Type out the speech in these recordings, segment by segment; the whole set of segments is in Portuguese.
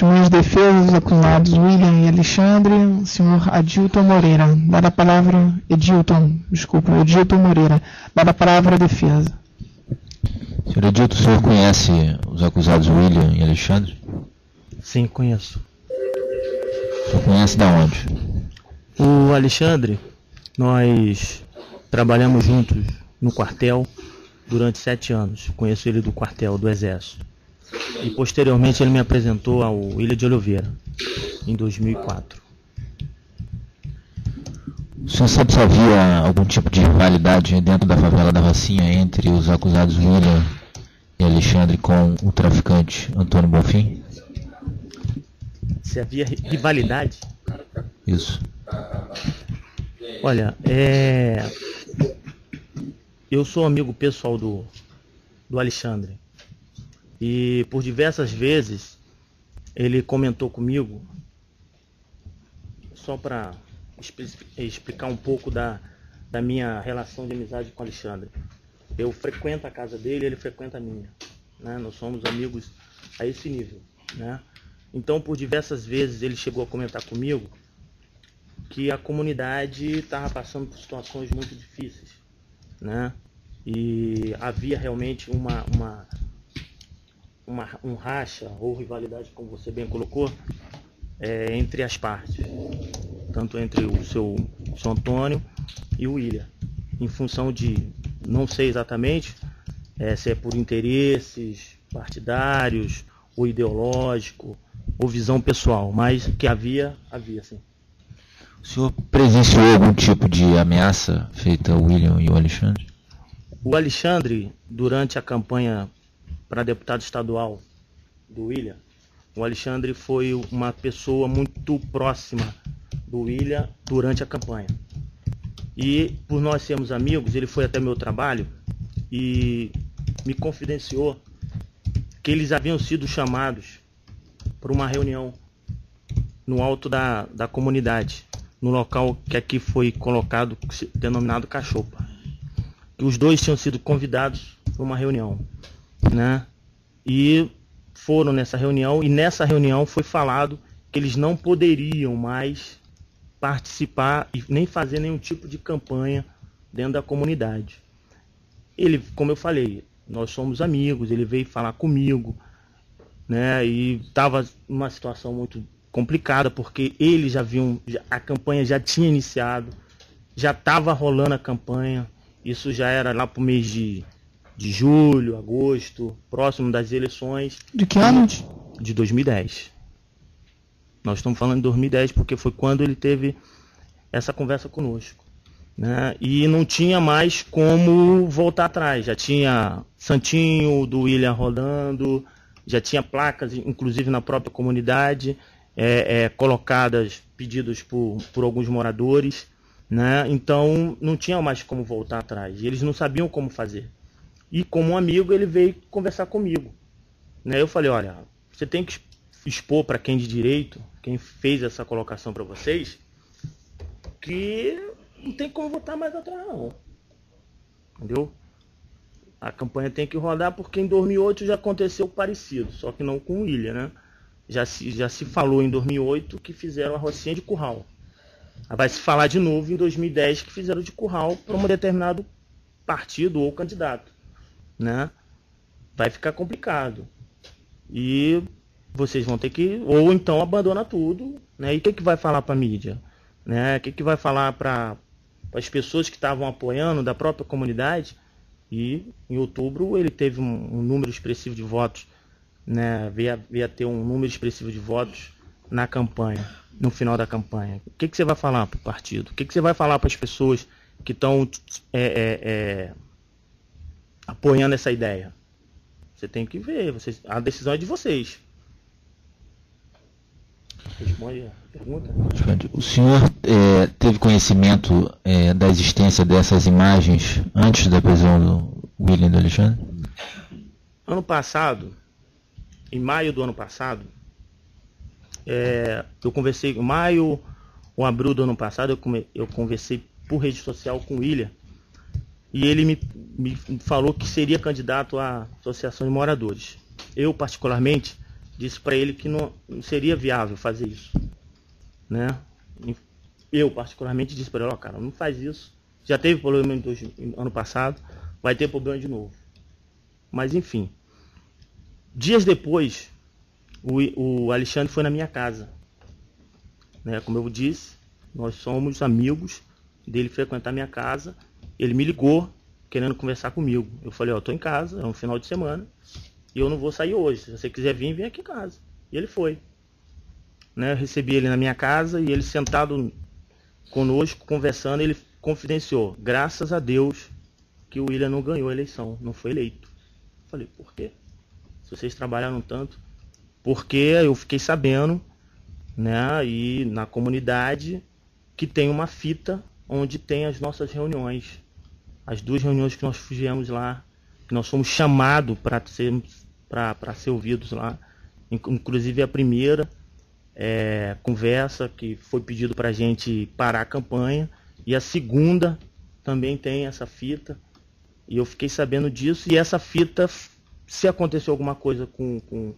testemunhas de defesa dos acusados William e Alexandre, senhor Edilton Moreira. Dada a palavra, Edilton Moreira. Dada a palavra à defesa. Senhor Edilton, o senhor conhece os acusados William e Alexandre? Sim, conheço. O senhor conhece da onde? O Alexandre, nós trabalhamos juntos no quartel durante 7 anos. Conheço ele do quartel do Exército. E posteriormente ele me apresentou ao William de Oliveira, em 2004. O senhor sabe se havia algum tipo de rivalidade dentro da favela da Rocinha entre os acusados William e Alexandre com o traficante Antônio Bonfim? Se havia rivalidade? Isso. Olha, eu sou amigo pessoal do Alexandre. E por diversas vezes ele comentou comigo, só para explicar um pouco da minha relação de amizade com o Alexandre. Eu frequento a casa dele, ele frequenta a minha, né? Nós somos amigos a esse nível, né? Então, por diversas vezes ele chegou a comentar comigo que a comunidade estava passando por situações muito difíceis, né? E havia realmente um racha ou rivalidade, como você bem colocou, entre as partes, tanto entre o seu Antônio e o William, em função de, não sei exatamente se é por interesses partidários ou ideológico ou visão pessoal, mas que havia sim. O senhor presenciou algum tipo de ameaça feita ao William e ao Alexandre? O Alexandre, durante a campanha para deputado estadual do William, o Alexandre foi uma pessoa muito próxima do William durante a campanha. E por nós sermos amigos, ele foi até meu trabalho e me confidenciou que eles haviam sido chamados para uma reunião no alto da comunidade, no local que aqui foi colocado, denominado Cachopa. E os dois tinham sido convidados para uma reunião, né? E foram nessa reunião, e nessa reunião foi falado que eles não poderiam mais participar e nem fazer nenhum tipo de campanha dentro da comunidade. Ele, como eu falei, nós somos amigos, ele veio falar comigo, né? E estava numa situação muito complicada, porque eles já viam, a campanha já tinha iniciado, já estava rolando a campanha, isso já era lá para o mês de julho, agosto, próximo das eleições. De que ano? De 2010. Nós estamos falando de 2010 porque foi quando ele teve essa conversa conosco, né? E não tinha mais como voltar atrás. Já tinha Santinho do William rodando, já tinha placas, inclusive na própria comunidade, colocadas, pedidos por alguns moradores, né? Então não tinha mais como voltar atrás. E eles não sabiam como fazer. E como um amigo, ele veio conversar comigo, né? Eu falei, olha, você tem que expor para quem de direito, quem fez essa colocação para vocês, que não tem como voltar mais atrás não. Entendeu? A campanha tem que rodar porque em 2008 já aconteceu parecido, só que não com o William, né? Já se falou em 2008 que fizeram a Rocinha de Curral. Vai se falar de novo em 2010 que fizeram de Curral para um determinado partido ou candidato, né? Vai ficar complicado. E vocês vão ter que, ou então abandona tudo, né? E o que vai falar para a mídia, né? O que vai falar para as pessoas que estavam apoiando da própria comunidade? E em outubro ele teve um número expressivo de votos, né? Veio a ter um número expressivo de votos na campanha, no final da campanha. O que você vai falar para o partido? O que você vai falar para as pessoas que estão apoiando essa ideia? Você tem que ver, a decisão é de vocês. Responde a pergunta. O senhor teve conhecimento da existência dessas imagens antes da prisão do William e do Alexandre? Ano passado, em maio do ano passado, eu conversei, em maio ou abril do ano passado, eu conversei por rede social com o William, e ele me falou que seria candidato à Associação de Moradores. Eu, particularmente, disse para ele que não seria viável fazer isso, né? Eu particularmente disse para ele, ó, cara, não faz isso. Já teve problema ano passado, vai ter problema de novo. Mas enfim, dias depois, o Alexandre foi na minha casa, né? Como eu disse, nós somos amigos dele frequentar minha casa. Ele me ligou querendo conversar comigo. Eu falei, ó, tô em casa, é um final de semana e eu não vou sair hoje. Se você quiser vir, vem aqui em casa. E ele foi, né? Eu recebi ele na minha casa e ele sentado conosco, conversando, ele confidenciou, graças a Deus que o William não ganhou a eleição, não foi eleito. Eu falei, por quê? Se vocês trabalharam tanto, porque eu fiquei sabendo, né, e na comunidade, que tem uma fita onde tem as nossas reuniões, as 2 reuniões que nós fizemos lá, que nós fomos chamados para ser ouvidos lá, inclusive a primeira conversa que foi pedido para a gente parar a campanha, e a segunda também tem essa fita, e eu fiquei sabendo disso, e essa fita, se acontecer alguma coisa com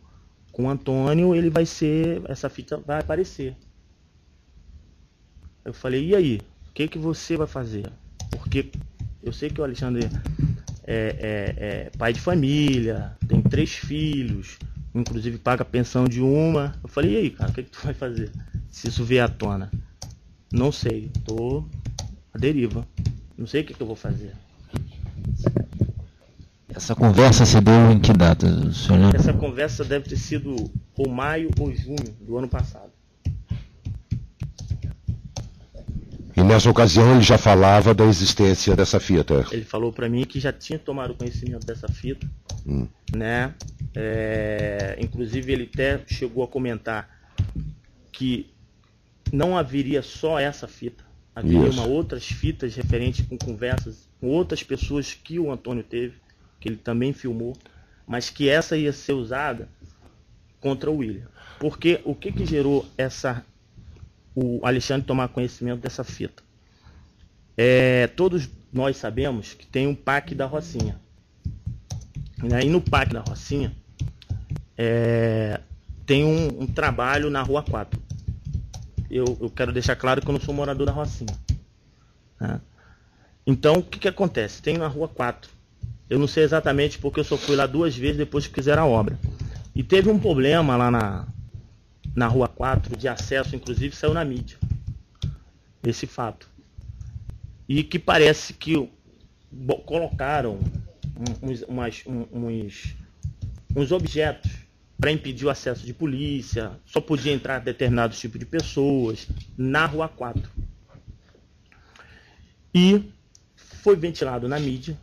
o Antônio, essa fita vai aparecer. Eu falei, e aí? O que você vai fazer? Porque eu sei que o Alexandre é pai de família, tem 3 filhos, inclusive paga pensão de uma. Eu falei, e aí, cara, o que tu vai fazer se isso vier à tona? Não sei, tô à deriva, não sei o que eu vou fazer. Essa conversa se deu em que data, senhor lembra? Essa conversa deve ter sido ou maio ou junho do ano passado. E nessa ocasião ele já falava da existência dessa fita? Ele falou para mim que já tinha tomado conhecimento dessa fita, né? Inclusive ele até chegou a comentar que não haveria só essa fita, haveria outras fitas referentes com conversas com outras pessoas que o Antônio teve, que ele também filmou, mas que essa ia ser usada contra o William. Porque o que gerou o Alexandre tomar conhecimento dessa fita? Todos nós sabemos que tem um PAC da Rocinha. E no PAC da Rocinha tem um trabalho na Rua 4. Eu quero deixar claro que eu não sou morador da Rocinha, né? Então, o que acontece? Tem na Rua 4. Eu não sei exatamente porque eu só fui lá 2 vezes depois que fizeram a obra. E teve um problema lá na Rua 4 de acesso, inclusive saiu na mídia esse fato. E que parece que colocaram uns objetos para impedir o acesso de polícia, só podia entrar determinados tipos de pessoas na Rua 4. E foi ventilado na mídia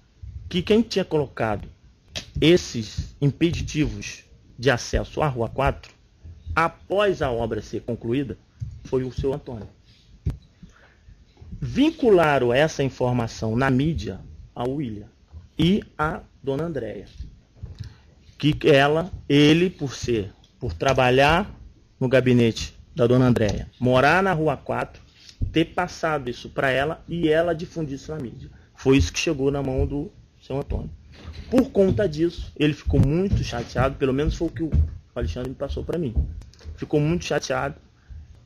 que quem tinha colocado esses impeditivos de acesso à Rua 4, após a obra ser concluída, foi o seu Antônio. Vincularam essa informação na mídia ao William e à dona Andréia. Que ele, por trabalhar no gabinete da dona Andréia, morar na Rua 4, ter passado isso para ela e ela difundir isso na mídia. Foi isso que chegou na mão do seu Antônio. Por conta disso, ele ficou muito chateado, pelo menos foi o que o Alexandre me passou para mim. Ficou muito chateado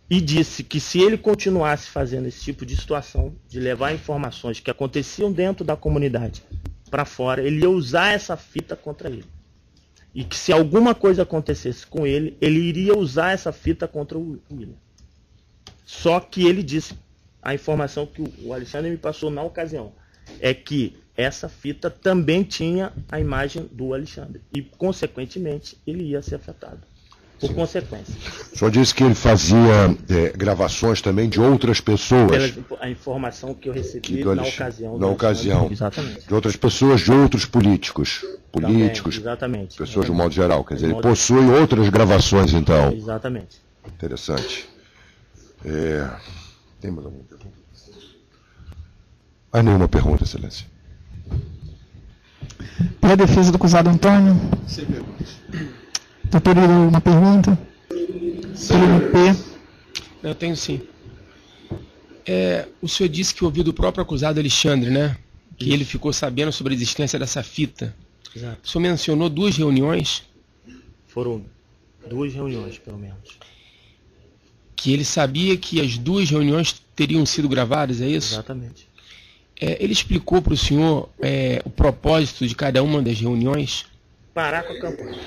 e disse que se ele continuasse fazendo esse tipo de situação, de levar informações que aconteciam dentro da comunidade para fora, ele ia usar essa fita contra ele. E que se alguma coisa acontecesse com ele, ele iria usar essa fita contra o William. Só que ele disse, a informação que o Alexandre me passou na ocasião, é que essa fita também tinha a imagem do Alexandre. E, consequentemente, ele ia ser afetado. Por consequência. O senhor disse que ele fazia gravações também de outras pessoas. A informação que eu recebi na ocasião. Na ocasião. Exatamente. De outras pessoas, de outros políticos. Políticos. Também, exatamente. Pessoas de um modo geral. Quer dizer, ele possui outras gravações, então. Exatamente. Interessante. Tem mais alguma pergunta? Há nenhuma pergunta, Excelência. Para a defesa do acusado Antônio. Sem perguntas. Doutor, uma pergunta? Eu tenho sim. O senhor disse que ouviu do próprio acusado Alexandre, né? Que ele ficou sabendo sobre a existência dessa fita. Exato. O senhor mencionou 2 reuniões? Foram 2 reuniões, pelo menos. Que ele sabia que as 2 reuniões teriam sido gravadas, é isso? Exatamente. Ele explicou para o senhor o propósito de cada uma das reuniões? Parar com a campanha.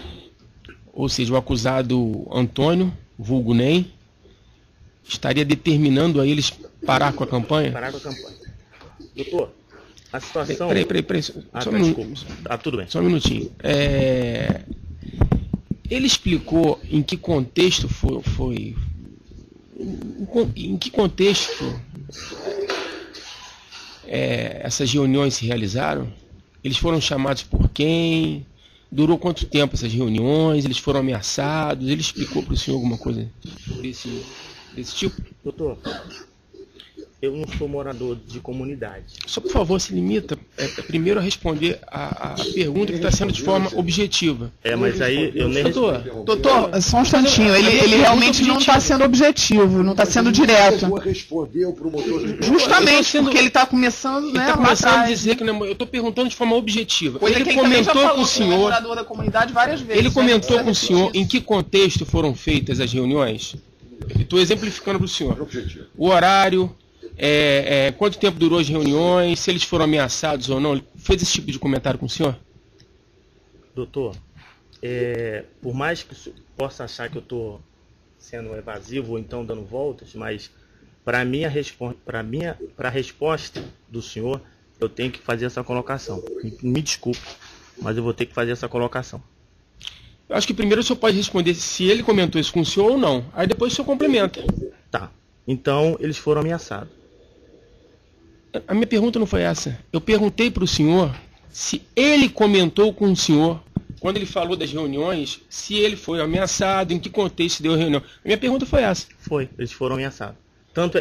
Ou seja, o acusado Antônio, vulgo Ney, estaria determinando a eles parar com a campanha? Parar com a campanha. Doutor, a situação... Peraí. Tudo bem. Só um minutinho. Ele explicou em que contexto foi em que contexto essas reuniões se realizaram? Eles foram chamados por quem? Durou quanto tempo essas reuniões? Eles foram ameaçados? Ele explicou para o senhor alguma coisa desse tipo? Doutor, eu não sou morador de comunidade. Só, por favor, se limita primeiro a responder a pergunta que está sendo de forma objetiva. Mas aí eu nem... Doutor, só um instantinho. Ele realmente não está sendo objetivo, não está sendo direto. Justamente porque ele está começando, né? Ele está começando a dizer que eu estou perguntando de forma objetiva. Ele comentou com o senhor, da comunidade várias vezes. Ele comentou com o senhor em que contexto foram feitas as reuniões? Estou exemplificando para o senhor. O horário, quanto tempo durou as reuniões, se eles foram ameaçados ou não. Ele fez esse tipo de comentário com o senhor? Doutor, por mais que o possa achar que eu estou sendo evasivo ou então dando voltas, mas para a resposta do senhor, eu tenho que fazer essa colocação. Me desculpe, mas eu vou ter que fazer essa colocação. Eu acho que primeiro o senhor pode responder se ele comentou isso com o senhor ou não. Aí depois o senhor complementa. Tá. Então, eles foram ameaçados. A minha pergunta não foi essa. Eu perguntei para o senhor se ele comentou com o senhor, quando ele falou das reuniões, se ele foi ameaçado, em que contexto deu a reunião. A minha pergunta foi essa. Foi, eles foram ameaçados.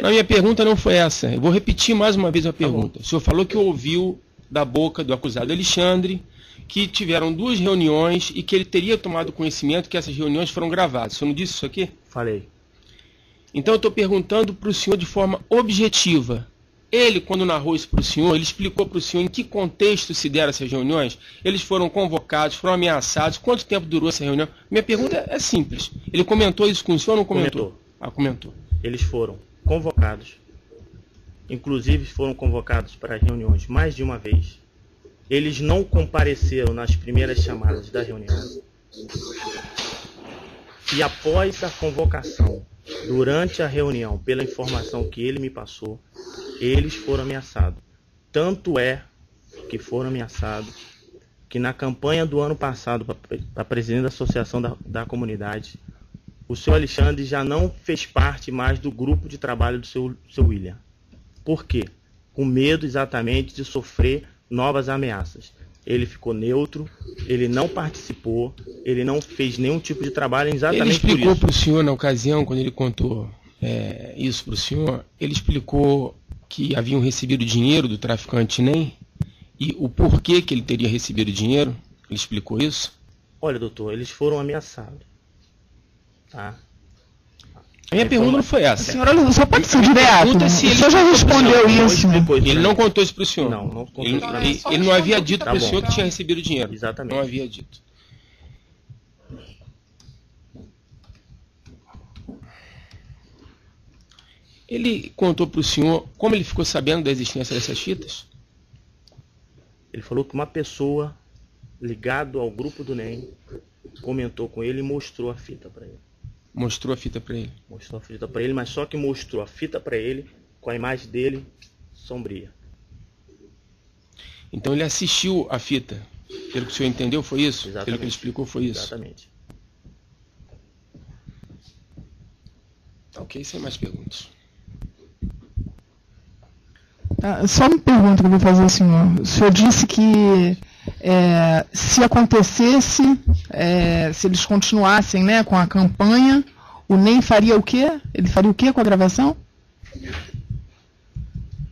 A minha pergunta não foi essa. Eu vou repetir mais uma vez a pergunta. O senhor falou que ouviu da boca do acusado Alexandre que tiveram 2 reuniões e que ele teria tomado conhecimento que essas reuniões foram gravadas. O senhor não disse isso aqui? Falei. Então eu estou perguntando para o senhor de forma objetiva. Ele, quando narrou isso para o senhor, ele explicou para o senhor em que contexto se deram essas reuniões? Eles foram convocados, foram ameaçados, quanto tempo durou essa reunião? Minha pergunta é simples. Ele comentou isso com o senhor ou não comentou? Comentou. Eles foram convocados. Inclusive foram convocados para as reuniões mais de uma vez. Eles não compareceram nas primeiras chamadas da reunião. E após a convocação, durante a reunião, pela informação que ele me passou, eles foram ameaçados. Tanto é que foram ameaçados que na campanha do ano passado para presidente da Associação da Comunidade, o senhor Alexandre já não fez parte mais do grupo de trabalho do seu William. Por quê? Com medo exatamente de sofrer novas ameaças. Ele ficou neutro, ele não participou, ele não fez nenhum tipo de trabalho exatamente por isso. Ele explicou para o senhor na ocasião, quando ele contou isso para o senhor, ele explicou que haviam recebido dinheiro do traficante Ney e o porquê que ele teria recebido dinheiro? Ele explicou isso? Olha, doutor, eles foram ameaçados. Tá? A minha pergunta não foi essa. Senhora, só pode ser direto. O senhor já respondeu isso. Ele não contou isso para o senhor. Não contou. Ele não havia dito para o senhor que tinha recebido dinheiro. Exatamente. Não havia dito. Ele contou para o senhor como ele ficou sabendo da existência dessas fitas? Ele falou que uma pessoa ligada ao grupo do NEM comentou com ele e mostrou a fita para ele. Mostrou a fita para ele? Mostrou a fita para ele, mas só que mostrou a fita para ele com a imagem dele sombria. Então ele assistiu a fita. Pelo que o senhor entendeu, foi isso? Exatamente. Pelo que ele explicou, foi isso? Exatamente. Ok, sem mais perguntas. Só uma pergunta que eu vou fazer ao senhor. O senhor disse que se acontecesse, se eles continuassem, né, com a campanha, o NEM faria o quê? Ele faria o quê com a gravação?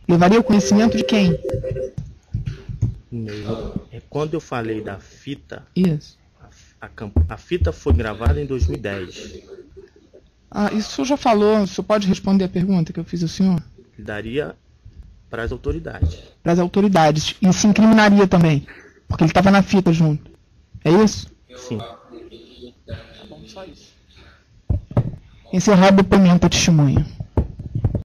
Levaria o conhecimento de quem? Quando eu falei da fita, isso. A fita foi gravada em 2010. Isso o senhor já falou. O senhor pode responder a pergunta que eu fiz ao senhor? Daria para as autoridades. Para as autoridades. E se incriminaria também, porque ele estava na fita junto. É isso? Sim. Só isso. Encerrar o depoimento da testemunha.